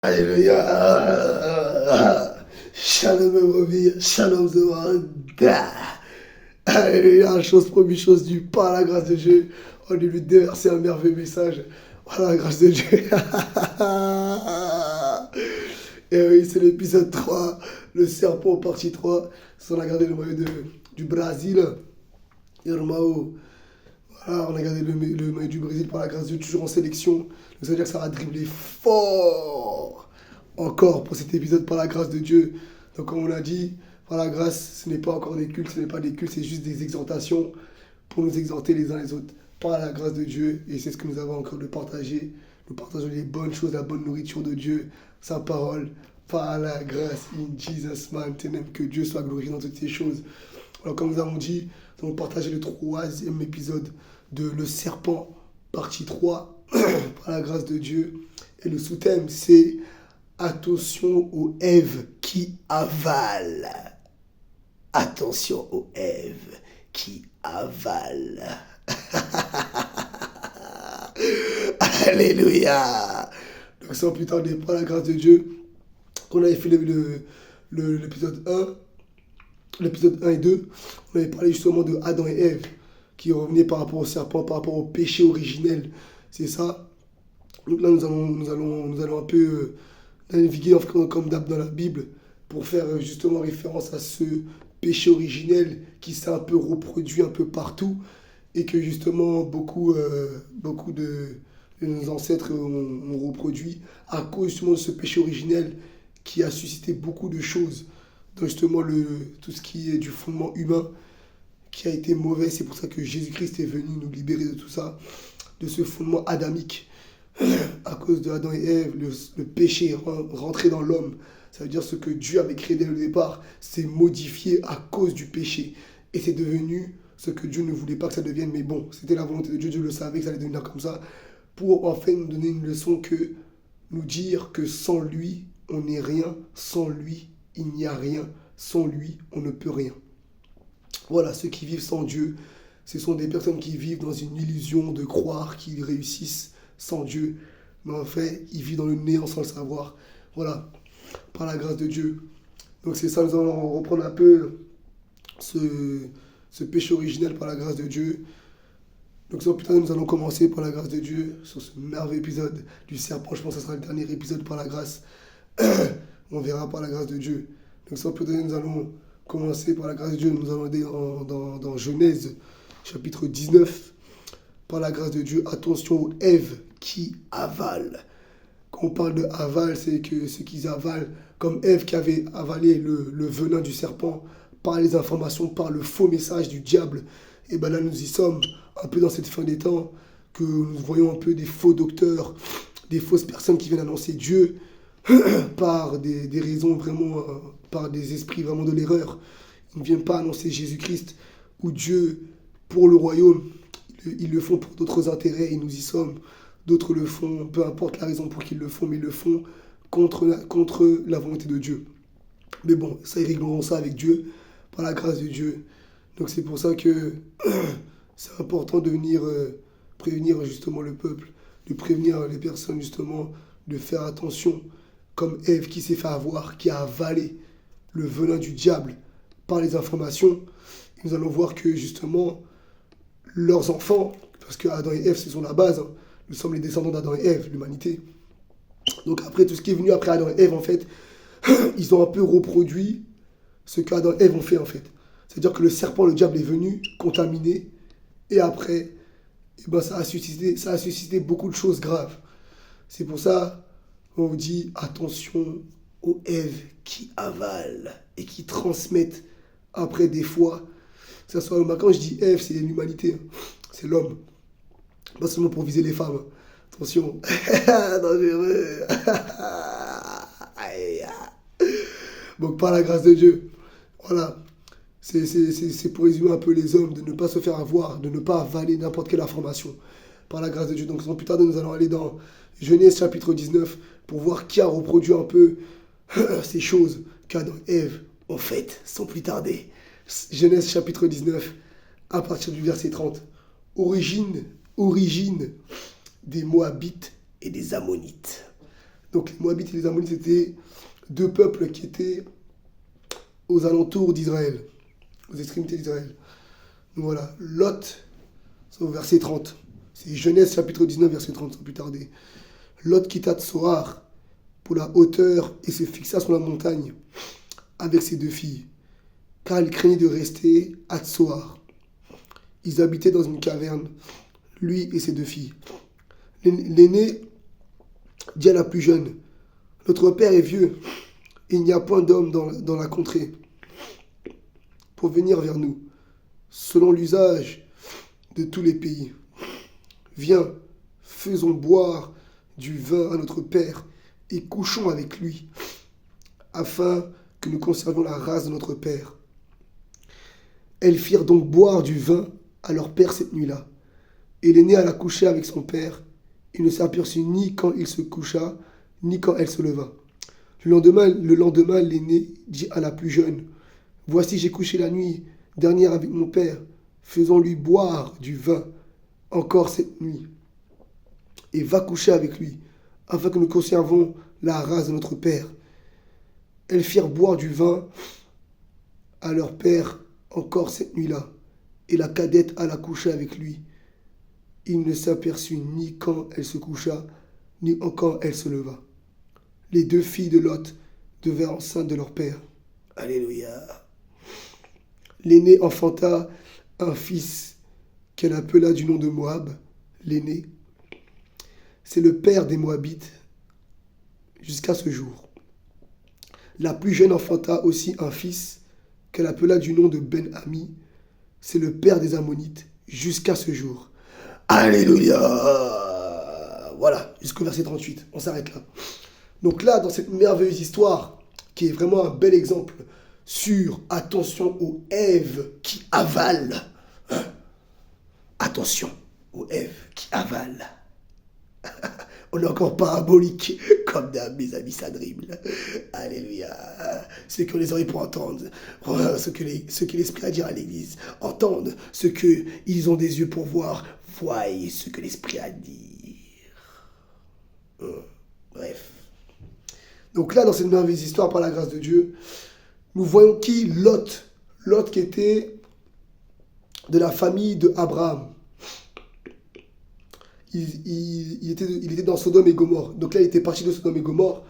Alléluia. Shalom Elohim, Shalom Zévanda. Alléluia, chose promise, chose due, par la grâce de Dieu. On lui déverser un merveilleux message. Par la grâce de Dieu. Et oui, c'est l'épisode 3, le serpent partie 3. On a gardé le maillot du Brésil. Irmao. Voilà, on a gardé le maillot du Brésil par la grâce de Dieu, toujours en sélection. Donc ça veut dire que ça va dribbler fort encore pour cet épisode par la grâce de Dieu. Donc comme on l'a dit, par la grâce, ce n'est pas encore des cultes, ce n'est pas des cultes, c'est juste des exhortations pour nous exhorter les uns les autres par la grâce de Dieu. Et c'est ce que nous avons encore de partager. Nous partageons les bonnes choses, la bonne nourriture de Dieu, sa parole, par la grâce, in Jesus' mighty name, que Dieu soit glorifié dans toutes ces choses. Alors comme nous avons dit, nous allons partager le troisième épisode de Le Serpent, partie 3, par la grâce de Dieu. Et le sous-thème, c'est attention aux Èves qui avalent. Attention aux Èves qui avalent. Alléluia. Donc sans plus tarder, par la grâce de Dieu, qu'on avait fait l'épisode 1, l'épisode 1 et 2, on avait parlé justement de Adam et Ève, qui revenaient par rapport au serpent, par rapport au péché originel. C'est ça. Donc là, nous allons un peu naviguer comme d'hab dans la Bible pour faire justement référence à ce péché originel qui s'est un peu reproduit un peu partout et que justement beaucoup de nos ancêtres ont reproduit à cause justement de ce péché originel qui a suscité beaucoup de choses dans justement tout ce qui est du fondement humain qui a été mauvais. C'est pour ça que Jésus-Christ est venu nous libérer de tout ça, de ce fondement adamique. À cause de Adam et Ève, le péché est rentré dans l'homme. Ça veut dire ce que Dieu avait créé dès le départ, s'est modifié à cause du péché. Et c'est devenu ce que Dieu ne voulait pas que ça devienne. Mais bon, c'était la volonté de Dieu, Dieu le savait que ça allait devenir comme ça. Pour enfin nous donner une leçon que nous dire que sans lui, on n'est rien. Sans lui, il n'y a rien. Sans lui, on ne peut rien. Voilà, ceux qui vivent sans Dieu, ce sont des personnes qui vivent dans une illusion de croire qu'ils réussissent sans Dieu. Mais en fait, ils vivent dans le néant sans le savoir. Voilà, par la grâce de Dieu. Donc c'est ça, nous allons reprendre un peu ce péché originel par la grâce de Dieu. Donc sans plus tarder, nous allons commencer par la grâce de Dieu sur ce merveilleux épisode du serpent. Je pense que ce sera le dernier épisode par la grâce. On verra par la grâce de Dieu. Donc sans plus tarder, nous allons commencer par la grâce de Dieu. Nous allons aller dans Genèse, chapitre 19. Par la grâce de Dieu, attention aux Èves qui avalent. Quand on parle de aval, c'est que ce qu'ils avalent, comme Ève qui avait avalé le venin du serpent par les informations, par le faux message du diable. Et bien là, nous y sommes, un peu dans cette fin des temps, que nous voyons un peu des faux docteurs, des fausses personnes qui viennent annoncer Dieu par des raisons vraiment, par des esprits vraiment de l'erreur. Ils ne viennent pas annoncer Jésus-Christ ou Dieu pour le royaume. Ils le font pour d'autres intérêts et nous y sommes. D'autres le font, peu importe la raison pour qu'ils le font, mais ils le font contre la volonté de Dieu. Mais bon, ça, ils régleront ça avec Dieu, par la grâce de Dieu. Donc c'est pour ça que c'est important de venir prévenir justement le peuple, de prévenir les personnes justement, de faire attention, comme Ève qui s'est fait avoir, qui a avalé le venin du diable par les informations. Et nous allons voir que justement, leurs enfants, parce que Adam et Ève, ce sont la base, hein. Nous sommes les descendants d'Adam et Ève, l'humanité. Donc après, tout ce qui est venu après Adam et Ève, en fait, ils ont un peu reproduit ce qu'Adam et Ève ont fait, en fait. C'est-à-dire que le serpent, le diable est venu contaminer, et après, eh ben, ça a suscité beaucoup de choses graves. C'est pour ça qu'on vous dit attention aux Èves qui avalent et qui transmettent après des fois. Ça soit, quand je dis Ève, c'est l'humanité, hein. C'est l'homme. Pas seulement pour viser les femmes. Attention. Dangereux. Donc par la grâce de Dieu. Voilà. C'est pour résumer un peu les hommes, de ne pas se faire avoir, de ne pas avaler n'importe quelle information. Par la grâce de Dieu. Donc sans plus tarder, nous allons aller dans Genèse chapitre 19 pour voir qui a reproduit un peu ces choses qu'Adam et Ève ont faites sans plus tarder. Genèse chapitre 19 à partir du verset 30. Origine des Moabites et des Ammonites. Donc les Moabites et les Ammonites, c'était deux peuples qui étaient aux alentours d'Israël, aux extrémités d'Israël. Donc voilà, Lot, c'est au verset 30. C'est Genèse chapitre 19, verset 30, sans plus tarder. Lot quitta Tsoar pour la hauteur et se fixa sur la montagne avec ses deux filles, car il craignait de rester à Tsoar. Ils habitaient dans une caverne, lui et ses deux filles. L'aîné dit à la plus jeune, « Notre père est vieux, et il n'y a point d'homme dans la contrée pour venir vers nous, selon l'usage de tous les pays. Viens, faisons boire du vin à notre père et couchons avec lui, afin que nous conservions la race de notre père. » Elles firent donc boire du vin à leur père cette nuit-là. Et l'aîné alla coucher avec son père. Il ne s'aperçut ni quand il se coucha, ni quand elle se leva. Le lendemain, l'aîné dit à la plus jeune, « Voici, j'ai couché la nuit dernière avec mon père. Faisons-lui boire du vin encore cette nuit. Et va coucher avec lui, afin que nous conservions la race de notre père. » Elles firent boire du vin à leur père encore cette nuit-là, et la cadette alla coucher avec lui. Il ne s'aperçut ni quand elle se coucha, ni quand elle se leva. Les deux filles de Lot devinrent enceintes de leur père. Alléluia. L'aînée enfanta un fils qu'elle appela du nom de Moab, l'aîné. C'est le père des Moabites jusqu'à ce jour. La plus jeune enfanta aussi un fils qu'elle appela du nom de Ben-Ami. C'est le père des Ammonites jusqu'à ce jour. Alléluia. Voilà, jusqu'au verset 38. On s'arrête là. Donc là, dans cette merveilleuse histoire, qui est vraiment un bel exemple sur attention aux Èves qui avalent. Hein? Attention aux Èves qui avalent. On est encore parabolique, comme d'hab, mes amis, ça dribble. Alléluia. Ceux qui ont les oreilles pour entendre, ce que l'Esprit a à dire à l'Église, entendent. Ceux qui ont des yeux pour voir, voient ce que l'Esprit a à dire. Bref. Donc là, dans cette merveilleuse histoire, par la grâce de Dieu, nous voyons qui? Lot. Lot qui était de la famille de Abraham. Il était dans Sodome et Gomorrhe. Donc là, il était parti de Sodome et Gomorrhe.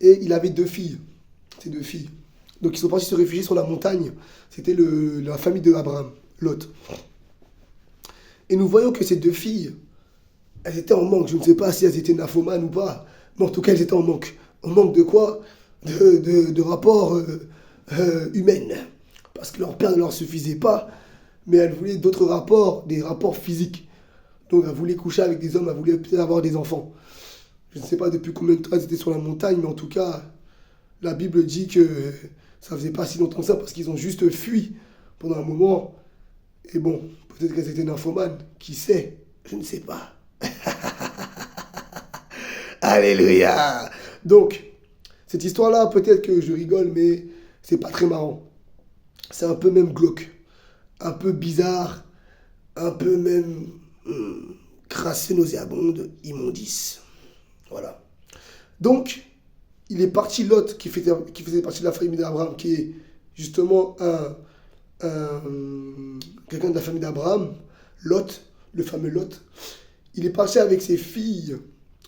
Et il avait deux filles. Ces deux filles. Donc ils sont partis se réfugier sur la montagne. C'était la famille de Abraham, Lot. Et nous voyons que ces deux filles, elles étaient en manque. Je ne sais pas si elles étaient nymphomanes ou pas. Mais en tout cas, elles étaient en manque. En manque de quoi? De rapports humains. Parce que leur père ne leur suffisait pas. Mais elles voulaient d'autres rapports, des rapports physiques. Donc elle voulait coucher avec des hommes, elle voulait peut-être avoir des enfants. Je ne sais pas depuis combien de temps elles étaient sur la montagne, mais en tout cas, la Bible dit que ça faisait pas si longtemps que ça, parce qu'ils ont juste fui pendant un moment. Et bon, peut-être qu'elles étaient nymphomanes, qui sait? Je ne sais pas. Alléluia. Donc, cette histoire-là, peut-être que je rigole, mais c'est pas très marrant. C'est un peu même glauque, un peu bizarre, un peu même... crasseux, nauséabonde, immondice. Voilà. Donc, il est parti Lot, qui faisait partie de la famille d'Abraham, qui est justement quelqu'un de la famille d'Abraham, Lot, le fameux Lot. Il est parti avec ses filles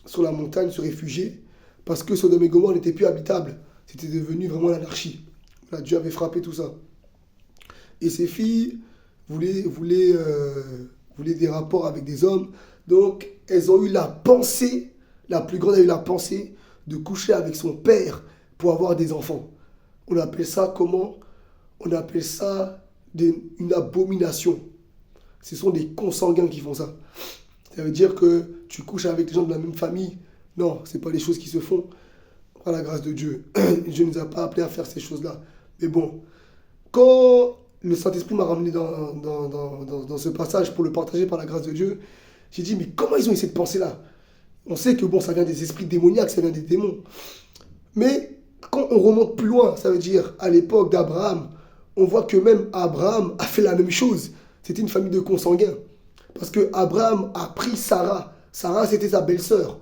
sur la montagne se réfugier, parce que Sodome et Gomorrhe n'était plus habitable. C'était devenu vraiment l'anarchie. Là, Dieu avait frappé tout ça. Et ses filles voulaient des rapports avec des hommes. Donc, elles ont eu la pensée, la plus grande a eu la pensée de coucher avec son père pour avoir des enfants. On appelle ça comment? On appelle ça une abomination. Ce sont des consanguins qui font ça. Ça veut dire que tu couches avec des gens de la même famille. Non, ce n'est pas les choses qui se font par la grâce de Dieu. Dieu ne nous a pas appelés à faire ces choses-là. Mais bon, quand le Saint-Esprit m'a ramené dans ce passage pour le partager par la grâce de Dieu, j'ai dit, mais comment ils ont eu cette pensée-là? On sait que bon, ça vient des esprits démoniaques, ça vient des démons. Mais quand on remonte plus loin, ça veut dire à l'époque d'Abraham, on voit que même Abraham a fait la même chose. C'était une famille de consanguins. Parce que Abraham a pris Sarah. Sarah, c'était sa belle-sœur.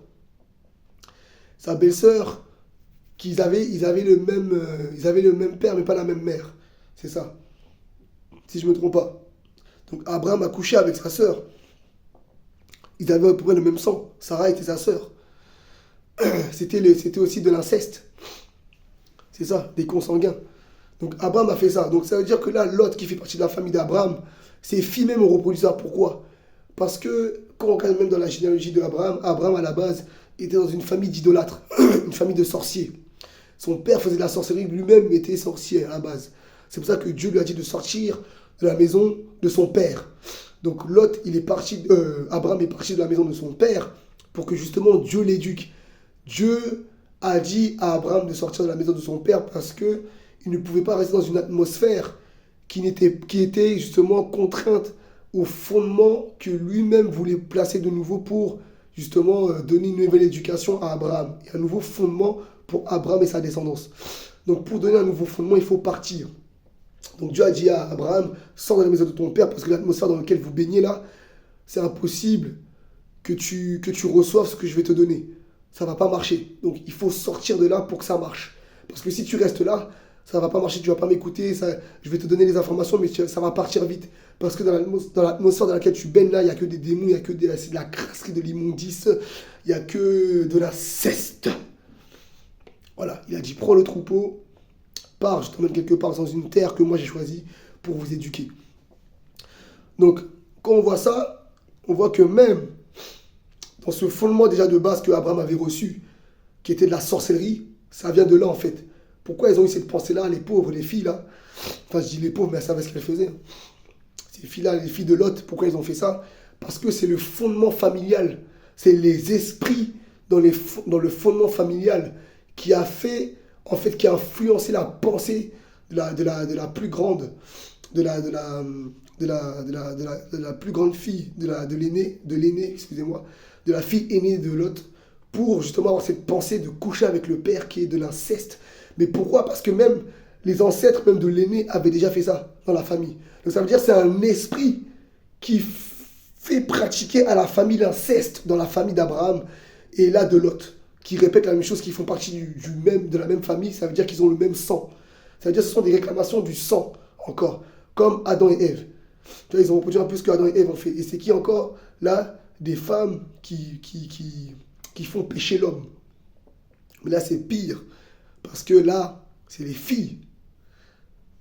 sa belle-sœur, ils avaient le même père, mais pas la même mère. C'est ça, si je ne me trompe pas. Donc Abraham a couché avec sa sœur. Ils avaient à peu près le même sang. Sarah était sa sœur. C'était aussi de l'inceste. C'est ça, des consanguins. Donc Abraham a fait ça. Donc ça veut dire que là, Lot, qui fait partie de la famille d'Abraham, ses filles même ont reproduit ça. Pourquoi? Parce que quand on regarde même dans la généalogie d'Abraham, Abraham à la base était dans une famille d'idolâtres, une famille de sorciers. Son père faisait de la sorcellerie, lui-même était sorcier à la base. C'est pour ça que Dieu lui a dit de sortir de la maison de son père. Donc Lot, Abraham est parti de la maison de son père pour que justement Dieu l'éduque. Dieu a dit à Abraham de sortir de la maison de son père parce que il ne pouvait pas rester dans une atmosphère qui était justement contrainte au fondement que lui-même voulait placer de nouveau pour justement donner une nouvelle éducation à Abraham et un nouveau fondement pour Abraham et sa descendance. Donc pour donner un nouveau fondement, il faut partir. Donc Dieu a dit à Abraham, sors de la maison de ton père parce que l'atmosphère dans laquelle vous baignez là, c'est impossible que tu reçoives ce que je vais te donner. Ça ne va pas marcher. Donc il faut sortir de là pour que ça marche. Parce que si tu restes là, ça ne va pas marcher, tu ne vas pas m'écouter, je vais te donner les informations, mais ça va partir vite. Parce que dans l'atmosphère dans laquelle tu baignes là, il n'y a que des démons, il n'y a que de la crasserie, de l'immondice, il n'y a que de la ceste. Voilà, il a dit, prends le troupeau, pars, je t'emmène quelque part dans une terre que moi j'ai choisie pour vous éduquer. Donc, quand on voit ça, on voit que même dans ce fondement déjà de base que Abraham avait reçu, qui était de la sorcellerie, ça vient de là en fait. Pourquoi elles ont eu cette pensée-là, les pauvres, les filles là? Enfin, je dis les pauvres, mais elles savaient ce qu'elles faisaient. Ces filles-là, les filles de Lot, pourquoi elles ont fait ça? Parce que c'est le fondement familial. C'est les esprits dans le fondement familial qui a fait, en fait, qui a influencé la pensée de la plus grande, de la plus grande fille, de l'aîné, excusez-moi, de la fille aînée de Lot, pour justement avoir cette pensée de coucher avec le père qui est de l'inceste. Mais pourquoi? Parce que même les ancêtres, même de l'aîné, avaient déjà fait ça dans la famille. Donc ça veut dire que c'est un esprit qui fait pratiquer à la famille l'inceste dans la famille d'Abraham et là de Lot, qui répètent la même chose, qui font partie de la même famille, ça veut dire qu'ils ont le même sang. Ça veut dire que ce sont des réclamations du sang, encore, comme Adam et Ève. Tu vois, ils ont reproduit un peu ce que Adam et Ève ont fait. Et c'est qui encore? Là, des femmes qui font pécher l'homme. Mais là, c'est pire. Parce que là, c'est les filles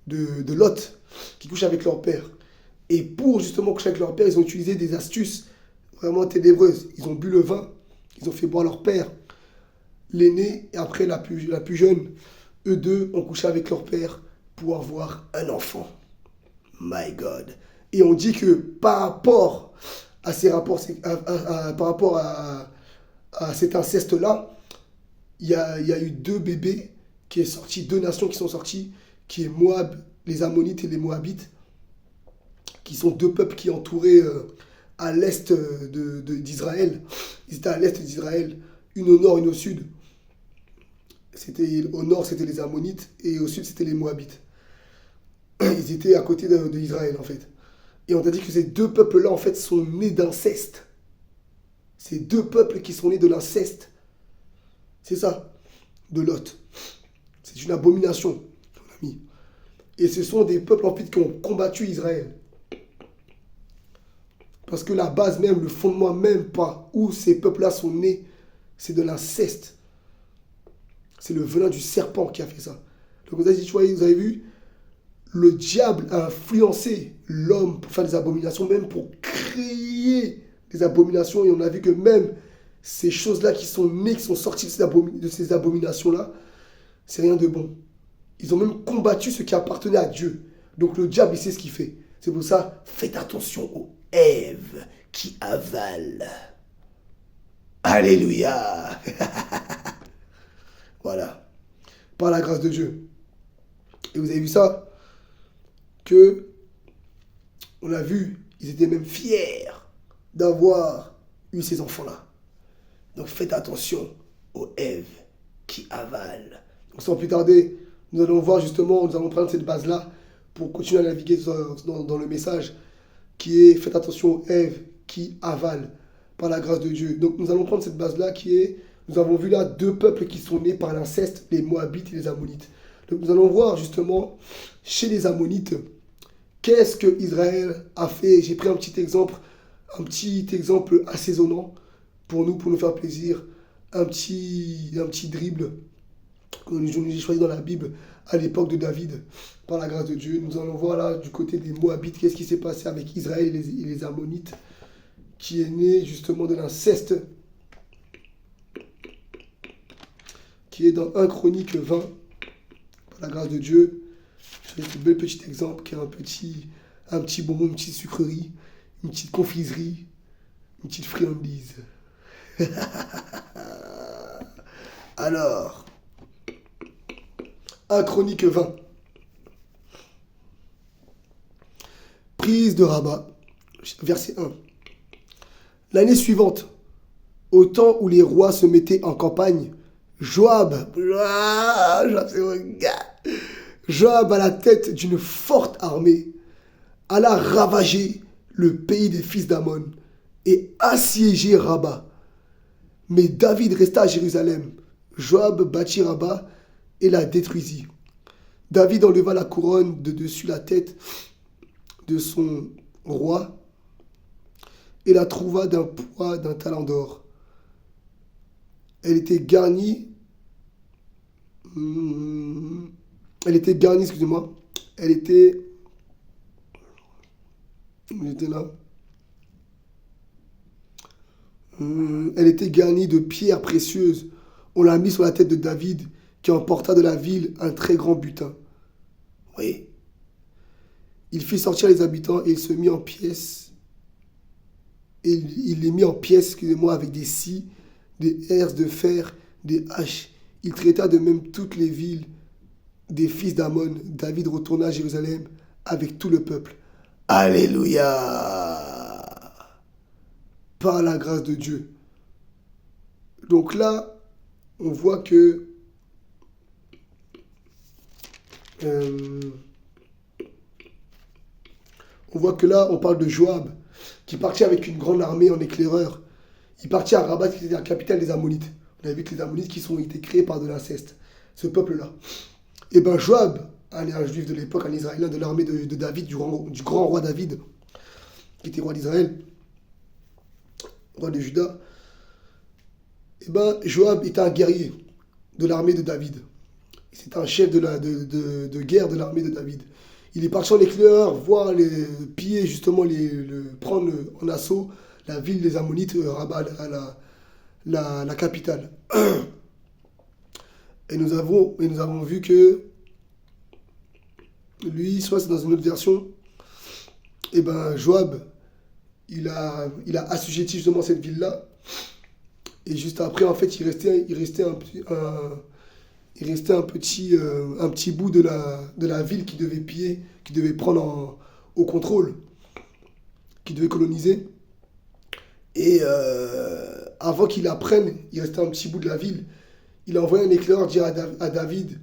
de Lot qui couchent avec leur père. Et pour justement coucher avec leur père, ils ont utilisé des astuces vraiment ténébreuses. Ils ont bu le vin, ils ont fait boire leur père. L'aîné et après la plus jeune, eux deux ont couché avec leur père pour avoir un enfant. My God. Et on dit que par rapport à ces rapports, par rapport à cet inceste-là, il y a eu deux bébés qui est sorti, deux nations qui sont sorties, qui est Moab, les Ammonites et les Moabites, qui sont deux peuples qui entouraient à l'est d'Israël. Ils étaient à l'est d'Israël, une au nord, une au sud. Au nord, c'était les Ammonites, et au sud, c'était les Moabites. Ils étaient à côté d'Israël, en fait. Et on t'a dit que ces deux peuples-là, en fait, sont nés d'inceste. Ces deux peuples qui sont nés de l'inceste. C'est ça, de Lot. C'est une abomination, mon ami. Et ce sont des peuples, en fait, qui ont combattu Israël. Parce que la base même, le fondement même, pas où ces peuples-là sont nés, c'est de l'inceste. C'est le venin du serpent qui a fait ça. Donc vous avez vu, le diable a influencé l'homme pour faire des abominations, même pour créer des abominations. Et on a vu que même ces choses-là qui sont nées, qui sont sorties de ces abominations-là, c'est rien de bon. Ils ont même combattu ce qui appartenait à Dieu. Donc le diable, il sait ce qu'il fait. C'est pour ça, faites attention aux Ève qui avalent. Alléluia. Voilà. Par la grâce de Dieu. Et vous avez vu ça? Que, on a vu, ils étaient même fiers d'avoir eu ces enfants-là. Donc faites attention aux Ève qui avalent. Donc sans plus tarder, nous allons voir justement, nous allons prendre cette base-là pour continuer à naviguer dans le message qui est faites attention aux Ève qui avalent par la grâce de Dieu. Donc nous allons prendre cette base-là qui est nous avons vu là deux peuples qui sont nés par l'inceste, les Moabites et les Ammonites. Donc nous allons voir justement chez les Ammonites, qu'est-ce que Israël a fait. J'ai pris un petit exemple assaisonnant pour nous faire plaisir, un petit dribble que j'ai choisi dans la Bible à l'époque de David, par la grâce de Dieu. Nous allons voir là du côté des Moabites, qu'est-ce qui s'est passé avec Israël et les Ammonites, qui est né justement de l'inceste, qui est dans 1 Chronique 20, par la grâce de Dieu. J'ai ce bel petit exemple qui est un petit bonbon, une petite sucrerie, une petite confiserie, une petite friandise. Alors, 1 Chronique 20. Prise de Rabat, verset 1. L'année suivante, au temps où les rois se mettaient en campagne, Joab, Joab à la tête d'une forte armée, alla ravager le pays des fils d'Ammon et assiéger Rabat. Mais David resta à Jérusalem. Joab bâtit Rabat et la détruisit. David enleva la couronne de dessus la tête de son roi et la trouva d'un poids d'un talent d'or. Elle était garnie, excusez-moi, elle était là. Elle était garnie de pierres précieuses. On l'a mis sur la tête de David, qui emporta de la ville un très grand butin. Oui. Il fit sortir les habitants et il se mit en pièces. Et il les mit en pièces, excusez-moi, avec des scies, des herses de fer, des haches. Il traita de même toutes les villes des fils d'Ammon. David retourna à Jérusalem avec tout le peuple. Alléluia! Par la grâce de Dieu. Donc là, on voit que là, on parle de Joab, qui partit avec une grande armée en éclaireur. Il partit à Rabat, qui était la capitale des Ammonites. On a vu que les Ammonites qui ont été créés par de l'inceste. Ce peuple-là. Et bien Joab, un juif de l'époque, un Israélien de l'armée de David, du grand roi David, qui était roi d'Israël, roi de Juda. Et bien Joab était un guerrier de l'armée de David. C'était un chef de guerre de l'armée de David. Il est parti en éclaireur, voir piller justement, prendre en assaut la ville des Ammonites, Rabat, la capitale. Et nous avons vu que lui, soit c'est dans une autre version, et ben Joab, il a assujetti justement cette ville-là. Et juste après, en fait, il restait un petit bout de la ville qui devait piller, qui devait prendre au contrôle, qui devait coloniser. Et avant qu'il la prenne, il restait un petit bout de la ville. Il a envoyé un éclaireur dire à David,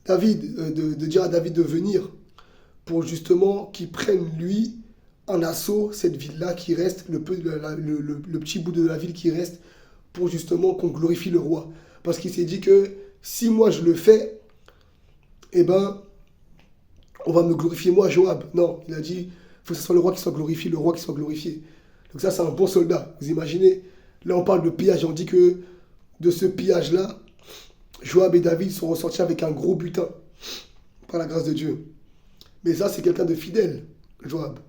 de dire à David de venir pour justement qu'il prenne lui en assaut cette ville-là qui reste, le petit bout de la ville qui reste, pour justement qu'on glorifie le roi. Parce qu'il s'est dit que si moi je le fais, eh ben, on va me glorifier moi, Joab. Non, il a dit, il faut que ce soit le roi qui soit glorifié, le roi qui soit glorifié. Donc ça, c'est un bon soldat. Vous imaginez? Là, on parle de pillage. On dit que de ce pillage-là, Joab et David sont ressortis avec un gros butin, par la grâce de Dieu. Mais ça, c'est quelqu'un de fidèle, Joab.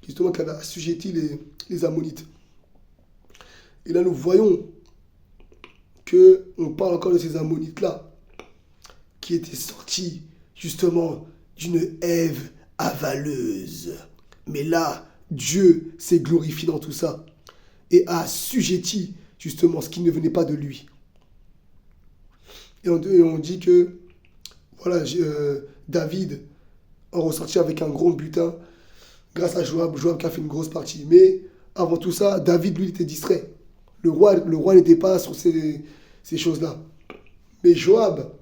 Justement, qui avait assujetti les Ammonites. Et là, nous voyons qu'on parle encore de ces Ammonites-là, qui étaient sortis justement d'une Ève avaleuse. Mais là, Dieu s'est glorifié dans tout ça et a assujetti justement ce qui ne venait pas de lui. Et on dit que voilà, David en ressorti avec un gros butin grâce à Joab qui a fait une grosse partie. Mais avant tout ça, David, lui, était distrait. Le roi n'était pas sur ces choses-là. Mais Joab,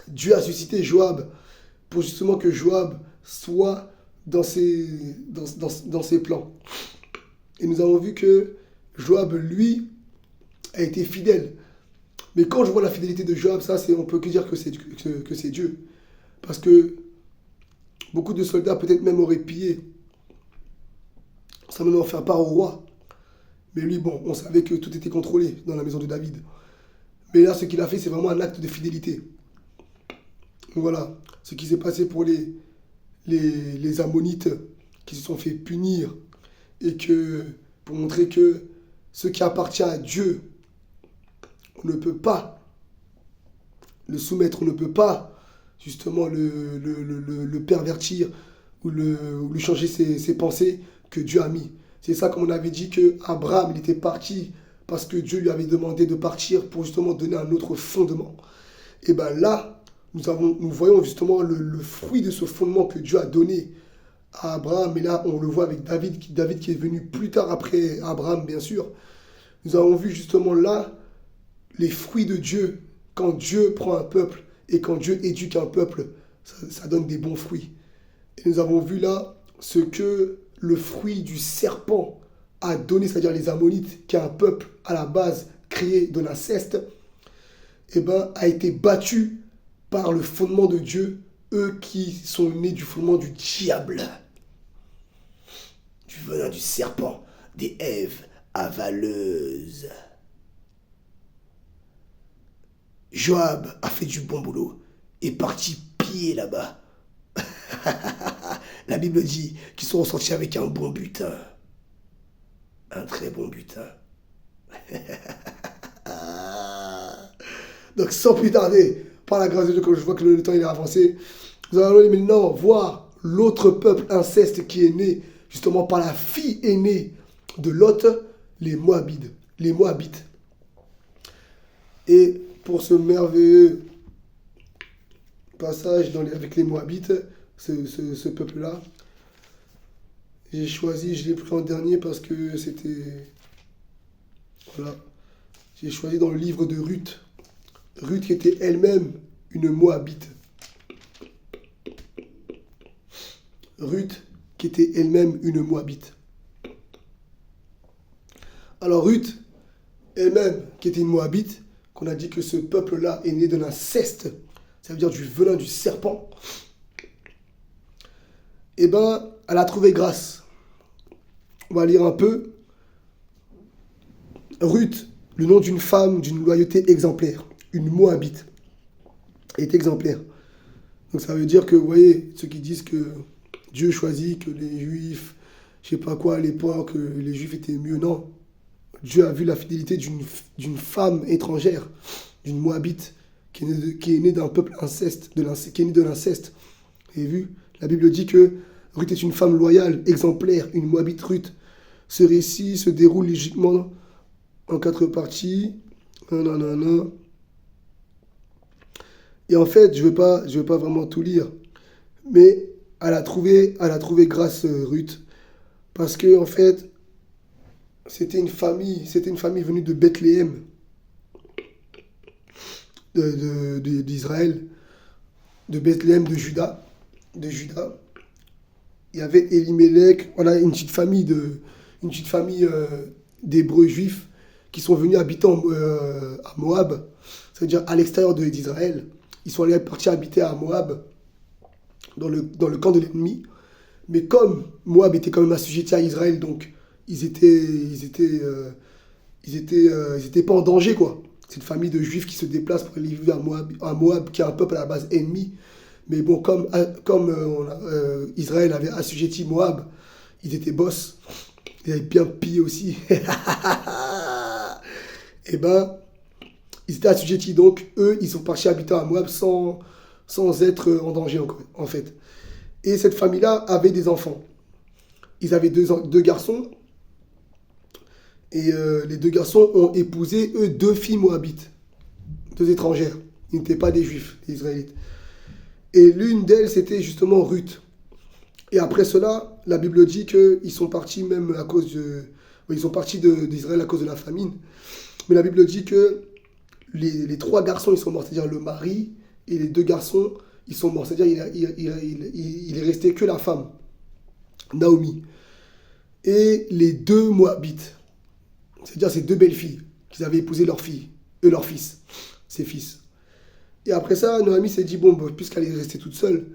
Dieu a suscité Joab pour justement que Joab soit dans ses plans. Et nous avons vu que Joab, lui, a été fidèle. Mais quand je vois la fidélité de Joab, ça, on peut que dire que c'est Dieu. Parce que beaucoup de soldats peut-être même auraient pillé, sans même en faire part au roi. Mais lui, bon, on savait que tout était contrôlé dans la maison de David. Mais là, ce qu'il a fait, c'est vraiment un acte de fidélité. Donc voilà, ce qui s'est passé pour les Ammonites qui se sont fait punir et que, pour montrer que ce qui appartient à Dieu, on ne peut pas le soumettre, on ne peut pas justement le pervertir ou lui changer ses pensées que Dieu a mis. C'est ça, comme on avait dit, que Abraham il était parti parce que Dieu lui avait demandé de partir pour justement donner un autre fondement. Et bien là, nous voyons justement le fruit de ce fondement que Dieu a donné à Abraham. Et là, on le voit avec David qui est venu plus tard après Abraham, bien sûr. Nous avons vu justement là les fruits de Dieu. Quand Dieu prend un peuple et quand Dieu éduque un peuple, ça donne des bons fruits. Et nous avons vu là ce que le fruit du serpent a donné, c'est-à-dire les Ammonites, qui est un peuple à la base créé de l'inceste, eh ben, a été battu par le fondement de Dieu, eux qui sont nés du fondement du diable, du venin du serpent, des Èves avaleuses. Joab a fait du bon boulot, est parti piller là-bas. La Bible dit qu'ils sont ressortis avec un bon butin. Un très bon butin. Donc sans plus tarder, par la grâce de Dieu, comme je vois que le temps il est avancé, nous allons maintenant voir l'autre peuple inceste qui est né justement par la fille aînée de Lot, les Moabites. Les Moabites. Et pour ce merveilleux passage avec les Moabites, ce peuple-là, j'ai choisi, je l'ai pris en dernier parce que c'était... Voilà. J'ai choisi dans le livre de Ruth. Ruth qui était elle-même une Moabite. Ruth qui était elle-même une Moabite. Alors Ruth, elle-même qui était une Moabite, qu'on a dit que ce peuple-là est né de l'inceste, ça veut dire du venin du serpent, eh bien, elle a trouvé grâce. On va lire un peu. Ruth, le nom d'une femme d'une loyauté exemplaire, une Moabite, est exemplaire. Donc ça veut dire que, vous voyez, ceux qui disent que Dieu choisit que les Juifs, je sais pas quoi à l'époque, les Juifs étaient mieux, non. Dieu a vu la fidélité d'une femme étrangère, d'une Moabite, qui est née d'un peuple inceste, qui est née de l'inceste. Vous avez vu? La Bible dit que Ruth est une femme loyale, exemplaire, une Moabite Ruth. Ce récit se déroule logiquement en 4 parties. Nanana. Et en fait, je vais pas vraiment tout lire. Mais elle a trouvé grâce Ruth. Parce que, en fait, c'était une famille venue de Bethléem, d'Israël, de Bethléem, de Juda. Il y avait Elimelech, voilà, une petite famille d'Hébreux juifs qui sont venus habiter à Moab, c'est-à-dire à l'extérieur d'Israël. Ils sont partis habiter à Moab, dans le camp de l'ennemi. Mais comme Moab était quand même assujetti à Israël, donc ils étaient pas en danger, quoi. C'est une famille de juifs qui se déplacent pour aller vivre à Moab, qui est un peuple à la base ennemi. Mais bon, comme Israël avait assujetti Moab, ils étaient boss. Ils avaient bien pillé aussi. Et ben, ils étaient assujettis. Donc, eux, ils sont partis habiter à Moab sans être en danger, en fait. Et cette famille-là avait des enfants. Ils avaient deux garçons. Et les 2 garçons ont épousé, eux, 2 filles moabites. 2 étrangères. Ils n'étaient pas des juifs, des israélites. Et l'une d'elles, c'était justement Ruth. Et après cela, la Bible dit qu'ils sont partis même à cause ils sont partis d'Israël à cause de la famine. Mais la Bible dit que les 3 garçons, ils sont morts. C'est-à-dire le mari et les 2 garçons, ils sont morts. C'est-à-dire il est resté que la femme, Naomi. Et les 2 Moabites. C'est-à-dire ces 2 belles filles qu'ils avaient épousé leur fille, leur fils, ses fils. Et après ça, Noémie s'est dit, bon, puisqu'elle est restée toute seule,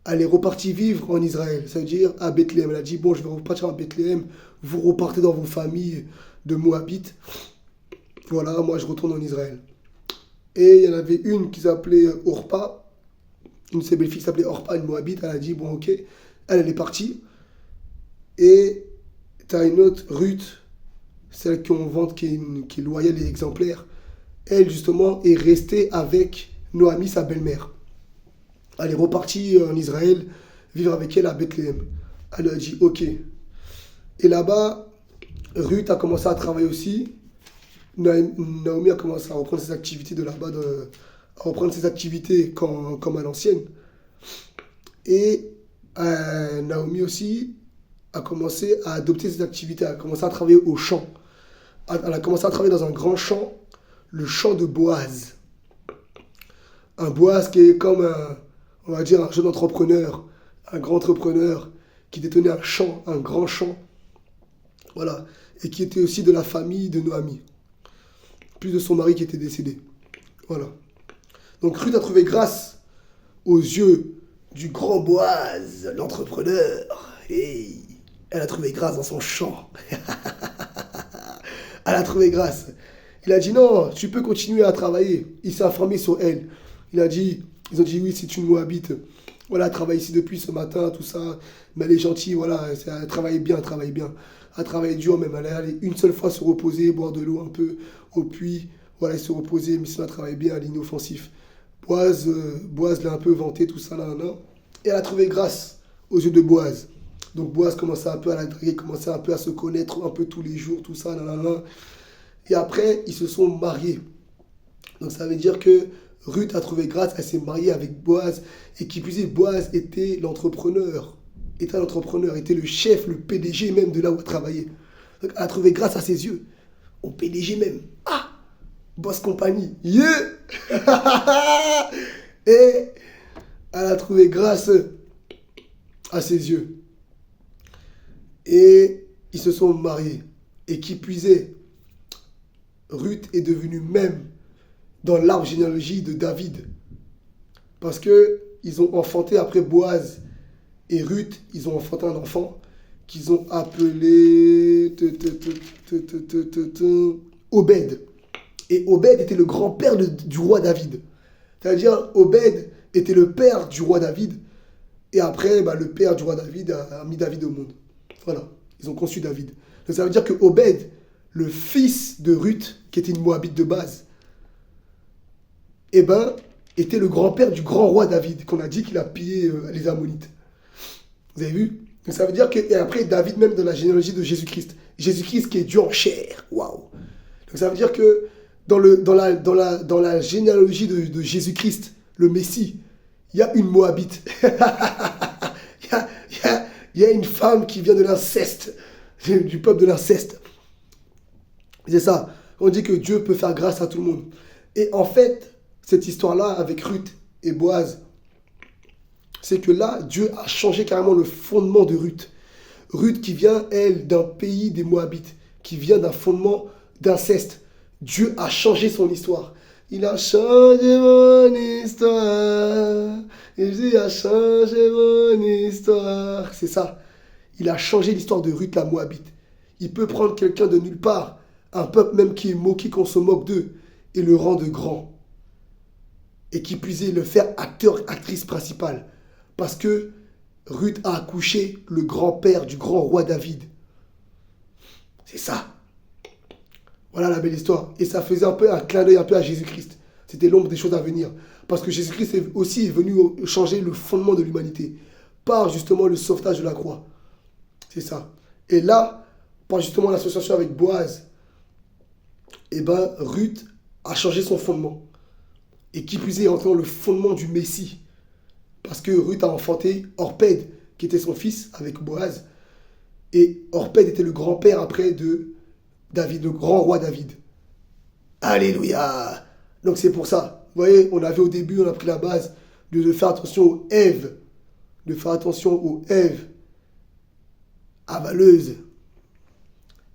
elle est repartie vivre en Israël, ça veut dire à Bethléem. Elle a dit, bon, je vais repartir à Bethléem, vous repartez dans vos familles de Moabites. Voilà, moi je retourne en Israël. Et il y en avait une qui s'appelait Orpa, une de ses belles-filles qui s'appelait Orpa, une Moabite. Elle a dit, bon, ok, elle est partie. Et tu as une autre, Ruth, celle qu'on vante, qui est loyale et exemplaire. Elle, justement, est restée avec Noémie, sa belle-mère. Elle est repartie en Israël, vivre avec elle à Bethléem. Elle a dit, ok. Et là-bas, Ruth a commencé à travailler aussi. Naomi a commencé à reprendre ses activités de là-bas, à reprendre ses activités comme à l'ancienne. Et Naomi aussi a commencé à adopter ses activités, elle a commencé à travailler au champ. Elle a commencé à travailler dans un grand champ, le champ de Boaz. Un Boaz qui est comme on va dire un jeune entrepreneur, un grand entrepreneur qui détenait un champ, un grand champ. Voilà. Et qui était aussi de la famille de Noémie. Plus de son mari qui était décédé. Voilà. Donc Ruth a trouvé grâce aux yeux du grand Boaz, l'entrepreneur. Et elle a trouvé grâce dans son champ. Elle a trouvé grâce. Il a dit non, tu peux continuer à travailler. Il s'est informé sur elle. Ils ont dit oui, c'est une Moabite. Voilà, elle travaille ici depuis ce matin, tout ça. Mais elle est gentille, voilà, elle travaille bien, elle travaille bien. Elle travaille dur même. Elle est allée une seule fois se reposer, boire de l'eau un peu au puits. Voilà, elle se reposer, mais sinon elle travaille bien, elle est inoffensif. Boaz l'a un peu vanté, tout ça, là. Et elle a trouvé grâce aux yeux de Boaz. Donc Boaz commençait un peu à la draguer, commençait un peu à se connaître un peu tous les jours, tout ça, là. Et après, ils se sont mariés. Donc ça veut dire que Ruth a trouvé grâce, elle s'est mariée avec Boaz. Et qui plus est, Boaz était l'entrepreneur. Était le chef, le PDG même de là où elle travaillait. Donc elle a trouvé grâce à ses yeux. Au PDG même. Ah! Boss compagnie. Yeah! Et elle a trouvé grâce à ses yeux. Et ils se sont mariés. Et qui puisait, Ruth est devenue même dans l'arbre généalogie de David. Parce que ils ont enfanté après Boaz et Ruth, ils ont enfanté un enfant qu'ils ont appelé Obed. Et Obed était le grand-père du roi David. C'est-à-dire, Obed était le père du roi David. Et après, le père du roi David a mis David au monde. Voilà, ils ont conçu David. Donc ça veut dire que Obed, le fils de Ruth, qui était une Moabite de base, était le grand-père du grand roi David, qu'on a dit qu'il a pillé les Ammonites. Vous avez vu? Donc ça veut dire que, et après, David même dans la généalogie de Jésus-Christ. Jésus-Christ qui est Dieu en chair. Waouh! Donc ça veut dire que dans la généalogie de Jésus-Christ, le Messie, il y a une Moabite. Il y a une femme qui vient de l'inceste, du peuple de l'inceste. C'est ça. On dit que Dieu peut faire grâce à tout le monde. Et en fait, cette histoire-là avec Ruth et Boaz, c'est que là, Dieu a changé carrément le fondement de Ruth. Ruth qui vient, elle, d'un pays des Moabites, qui vient d'un fondement d'inceste. Dieu a changé son histoire. Il a changé mon histoire. Il a changé mon histoire. C'est ça. Il a changé l'histoire de Ruth la Moabite. Il peut prendre quelqu'un de nulle part, un peuple même qui est moqué, qu'on se moque d'eux, et le rendre grand. Et qui puisait le faire acteur, actrice principale. Parce que Ruth a accouché le grand-père du grand roi David. C'est ça. Voilà la belle histoire. Et ça faisait un peu un clin d'œil un peu à Jésus-Christ. C'était l'ombre des choses à venir. Parce que Jésus-Christ est venu changer le fondement de l'humanité. Par justement le sauvetage de la croix. C'est ça. Et là, par justement l'association avec Boaz, Ruth a changé son fondement. Et qui plus est entré dans le fondement du Messie. Parce que Ruth a enfanté Orpède, qui était son fils avec Boaz. Et Orpède était le grand-père après de David, le grand roi David. Alléluia! Donc c'est pour ça. Vous voyez, on avait au début, on a pris la base de faire attention aux Èves. De faire attention aux Èves avaleuses.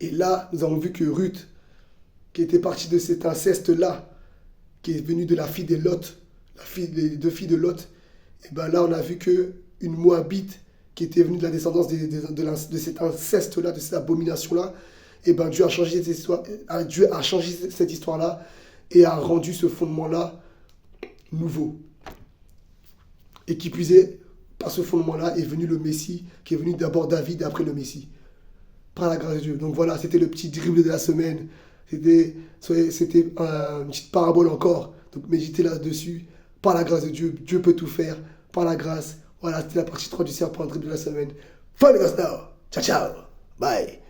Et là, nous avons vu que Ruth qui était parti de cet inceste-là, qui est venu de la fille de Lot, les deux filles de Lot, et bien là, on a vu que une Moabite qui était venue de la descendance de cet inceste-là, de cette abomination-là, et ben Dieu a changé cette histoire, Dieu a changé cette histoire-là et a rendu ce fondement-là nouveau. Et qui puisait, par ce fondement-là, est venu le Messie, qui est venu d'abord David et après le Messie. Par la grâce de Dieu. Donc voilà, c'était le petit dribble de la semaine. C'était une petite parabole encore. Donc méditez là-dessus. Par la grâce de Dieu, Dieu peut tout faire. Par la grâce. Voilà, c'était la partie 3 du serpent dribble de la semaine. Fin de grâce now. Ciao, ciao. Bye.